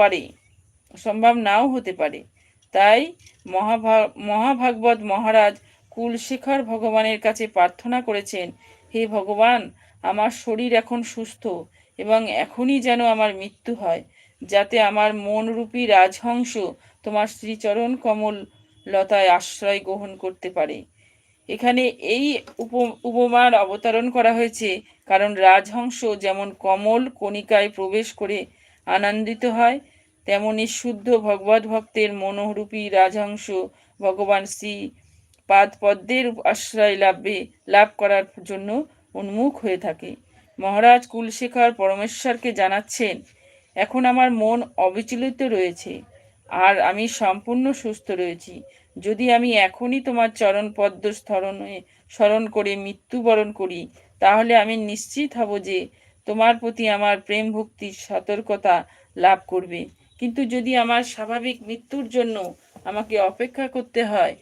পারে, সম্ভব নাও হতে পারে। তাই মহাভাগবত মহারাজ কুলশেখর ভগবানের কাছে প্রার্থনা করেছেন, হে ভগবান, আমার শরীর এখন সুস্থ এবং এখনই যেন আমার মৃত্যু হয়, যাতে আমার মনরূপী রাজহংস তোমার শ্রীচরণ কমল লতায় আশ্রয় গ্রহণ করতে পারে। এখানে এই উপমার অবতারণ করা হয়েছে, কারণ রাজহংস যেমন কমল কণিকায় প্রবেশ করে আনন্দিত হয়, তেমনি শুদ্ধ ভগবত ভক্তের মনোরূপী রাজহংস ভগবান শ্রী পদ্মের আশ্রয় লাভ করার জন্য উন্মুখ হয়ে থাকে। মহারাজ কুলশেখর পরমেশ্বরকে জানাচ্ছেন, এখন আমার মন অবিচলিত রয়েছে আর আমি সম্পূর্ণ সুস্থ রয়েছি। যদি আমি এখনই তোমার চরণ পদ্ম স্মরণ করে মৃত্যুবরণ করি, তাহলে আমি নিশ্চিত হব যে তোমার প্রতি আমার প্রেম ভক্তির সতর্কতা লাভ করবে। কিন্তু যদি আমার স্বাভাবিক মৃত্যুর জন্য আমাকে অপেক্ষা করতে হয়,